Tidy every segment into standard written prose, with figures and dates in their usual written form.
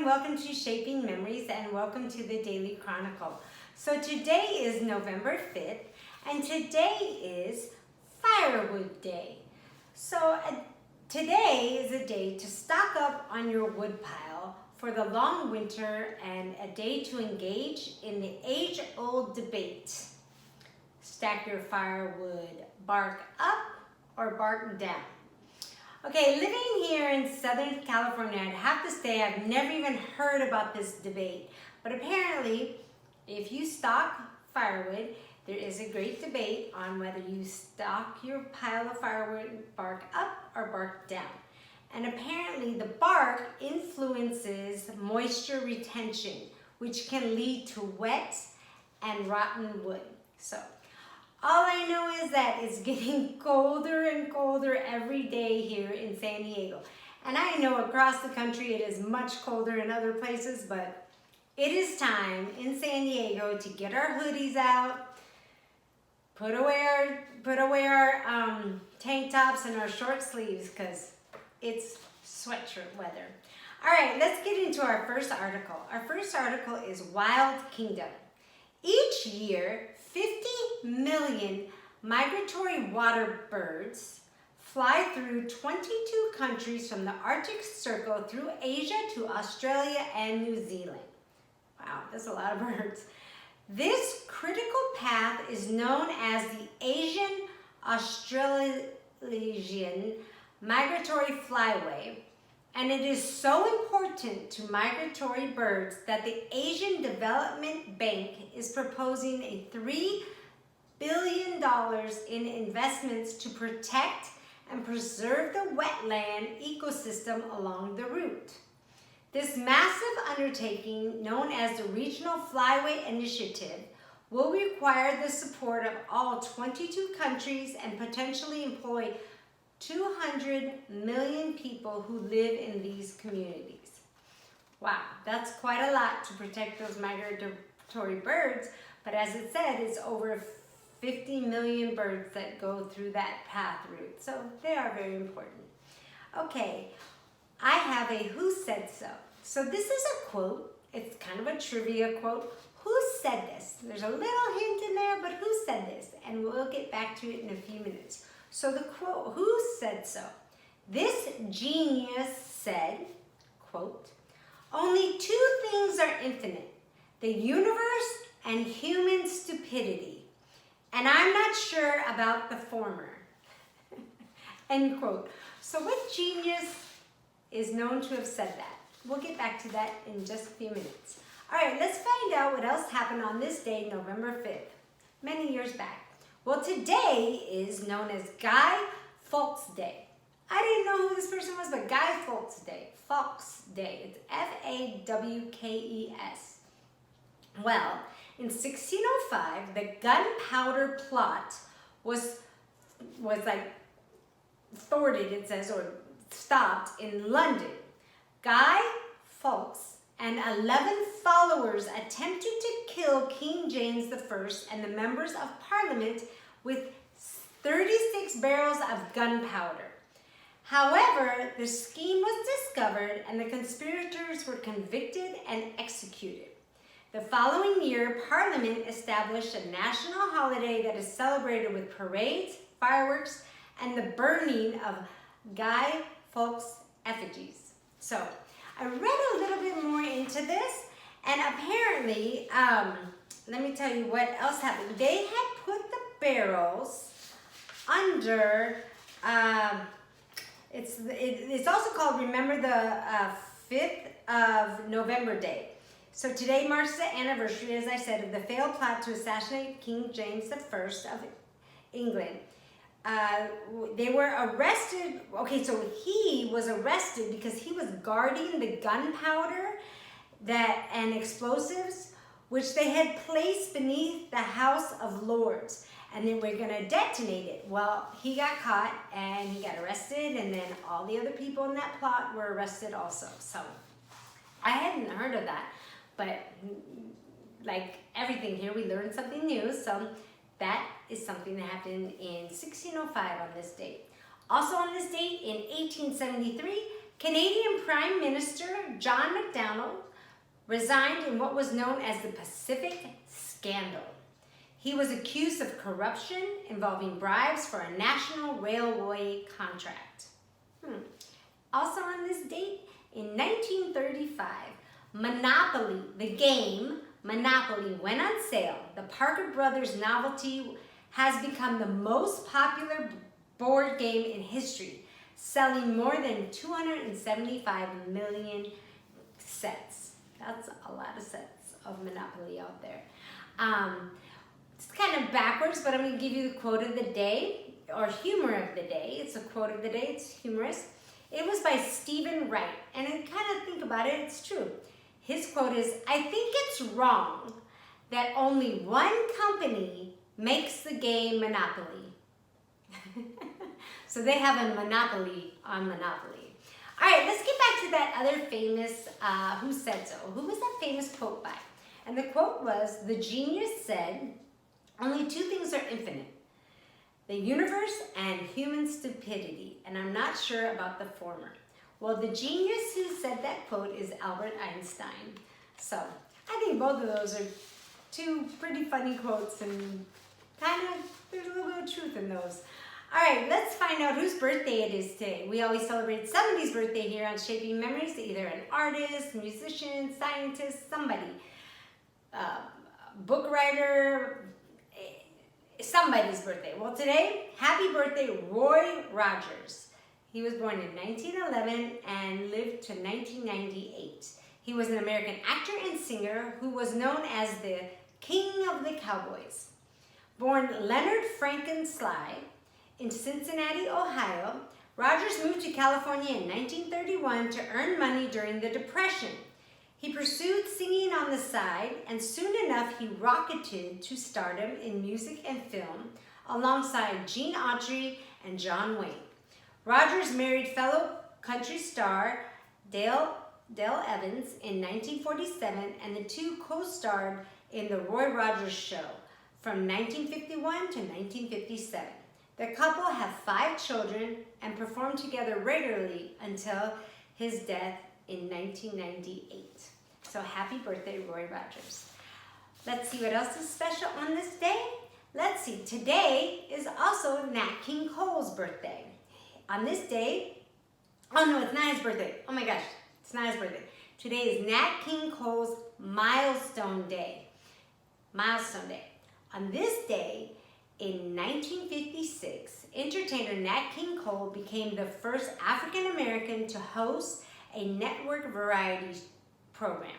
everyone, welcome to Shaping Memories and welcome to the Daily Chronicle. So today is November 5th and today is Firewood Day. So today is a day to stock up on your wood pile for the long winter and a day to engage in the age-old debate. Stack your firewood bark up or bark down. Okay, living here in Southern California, I'd have to say I've never even heard about this debate. But apparently, if you stock firewood, there is a great debate on whether you stock your pile of firewood bark up or bark down. And apparently the bark influences moisture retention, which can lead to wet and rotten wood. So, all I know is that it's getting colder and colder every day here in San Diego. And I know across the country it is much colder in other places, but it is time in San Diego to get our hoodies out, put away our tank tops and our short sleeves because it's sweatshirt weather. All right, let's get into our first article. Our first article is Wild Kingdom. Each year, 50 million migratory water birds fly through 22 countries from the Arctic Circle through Asia to Australia and New Zealand. Wow, that's a lot of birds. This critical path is known as the Asian Australasian Migratory Flyway, and it is so important to migratory birds that the Asian Development Bank is proposing a $3 billion in investments to protect and preserve the wetland ecosystem along the route. This massive undertaking, known as the Regional Flyway Initiative, will require the support of all 22 countries and potentially employ 200 million people who live in these communities. Wow, that's quite a lot to protect those migratory birds, but as it said, it's over 50 million birds that go through that path route, so they are very important. Okay, I have a Who Said So. So this is a quote, it's kind of a trivia quote. Who said this? There's a little hint in there, but who said this? And we'll get back to it in a few minutes. So the quote, who said so? This genius said, quote, "Only two things are infinite, the universe and human stupidity. And I'm not sure about the former." End quote. So what genius is known to have said that? We'll get back to that in just a few minutes. All right, let's find out what else happened on this day, November 5th, many years back. Well, today is known as Guy Fawkes Day. I didn't know who this person was, but Guy Fawkes Day. Fawkes Day. It's F-A-W-K-E-S. Well, in 1605, the gunpowder plot was like thwarted, it says, or stopped in London. Guy Fawkes and 11 followers attempted to kill King James I and the members of Parliament with 36 barrels of gunpowder. However, the scheme was discovered and the conspirators were convicted and executed. The following year, Parliament established a national holiday that is celebrated with parades, fireworks, and the burning of Guy Fawkes effigies. So, I read a little bit more into this, and apparently, let me tell you what else happened. They had put the barrels under, it's also called Remember the 5th of November Day. So today marks the anniversary, as I said, of the failed plot to assassinate King James I of England. They were arrested. Okay, so he was arrested because he was guarding the gunpowder and explosives which they had placed beneath the House of Lords, and they were going to detonate it. Well, he got caught and he got arrested, and then all the other people in that plot were arrested also. So I hadn't heard of that, but like everything here, we learned something new. So that is something that happened in 1605 on this date. Also on this date, in 1873, Canadian Prime Minister John Macdonald resigned in what was known as the Pacific Scandal. He was accused of corruption involving bribes for a national railway contract. Also on this date, in 1935, Monopoly, the game Monopoly, went on sale. The Parker Brothers novelty has become the most popular board game in history, selling more than 275 million sets. That's a lot of sets of Monopoly out there. It's kind of backwards, but I'm going to give you the quote of the day, or humor of the day. It's a quote of the day. It's humorous. It was by Stephen Wright, and kind of think about it, it's true. His quote is, "I think it's wrong that only one company makes the game Monopoly." So they have a monopoly on Monopoly. All right, let's get back to that other famous Who Said So. Who was that famous quote by? And the quote was, "The genius said, only two things are infinite, the universe and human stupidity, and I'm not sure about the former." Well, the genius who said that quote is Albert Einstein. So I think both of those are two pretty funny quotes, and kind of there's a little bit of truth in those. All right, let's find out whose birthday it is today. We always celebrate somebody's birthday here on Shaping Memories, either an artist, musician, scientist, somebody, book writer, somebody's birthday. Well, today, happy birthday, Roy Rogers. He was born in 1911 and lived to 1998. He was an American actor and singer who was known as the King of the Cowboys. Born Leonard Franklin Sly in Cincinnati, Ohio, Rogers moved to California in 1931 to earn money during the Depression. He pursued singing on the side, and soon enough he rocketed to stardom in music and film alongside Gene Autry and John Wayne. Rogers married fellow country star Dale Evans in 1947, and the two co-starred in The Roy Rogers Show from 1951 to 1957. The couple have 5 children and performed together regularly until his death in 1998. So happy birthday, Roy Rogers. Let's see what else is special on this day. Let's see, today is also Nat King Cole's birthday. On this day, oh no, it's not his birthday. Oh my gosh, it's not his birthday. Today is Nat King Cole's Milestone Day. Milestone Day. On this day, in 1956, entertainer Nat King Cole became the first African American to host a network variety program.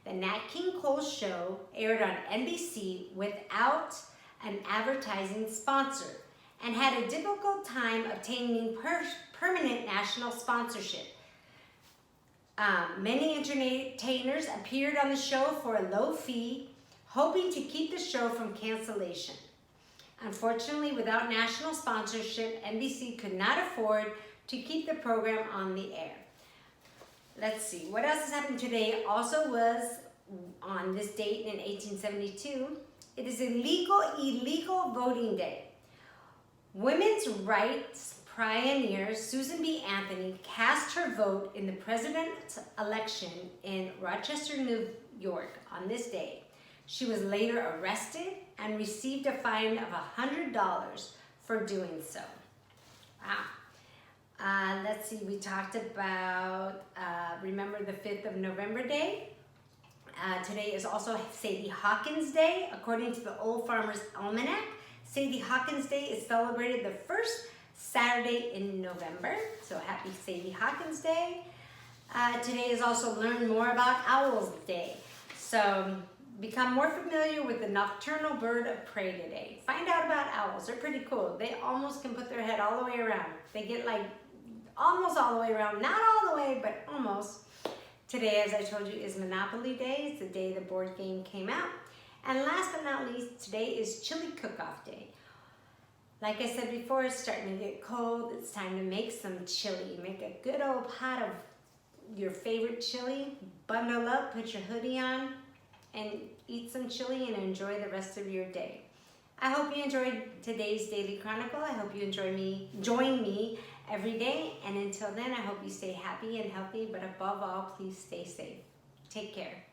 The Nat King Cole Show aired on NBC without an advertising sponsor and had a difficult time obtaining permanent national sponsorship. Many entertainers appeared on the show for a low fee, hoping to keep the show from cancellation. Unfortunately, without national sponsorship, NBC could not afford to keep the program on the air. Let's see, what else has happened today? Also was on this date in 1872, it is illegal voting day. Women's rights pioneer Susan B. Anthony cast her vote in the president's election in Rochester, New York on this day. She was later arrested and received a fine of $100 for doing so. Wow. Let's see, we talked about, remember the 5th of November Day. Today is also Sadie Hawkins Day. According to the Old Farmer's Almanac, Sadie Hawkins Day is celebrated the first Saturday in November. So happy Sadie Hawkins Day. Today is also Learn More About Owls Day. So become more familiar with the nocturnal bird of prey today. Find out about owls. They're pretty cool. They almost can put their head all the way around. They get like almost all the way around. Not all the way, but almost. Today, as I told you, is Monopoly Day. It's the day the board game came out. And last but not least, today is Chili Cook-Off Day. Like I said before, it's starting to get cold. It's time to make some chili. Make a good old pot of your favorite chili. Bundle up, put your hoodie on, and eat some chili and enjoy the rest of your day. I hope you enjoyed today's Daily Chronicle. I hope you join me every day. And until then, I hope you stay happy and healthy, but above all, please stay safe. Take care.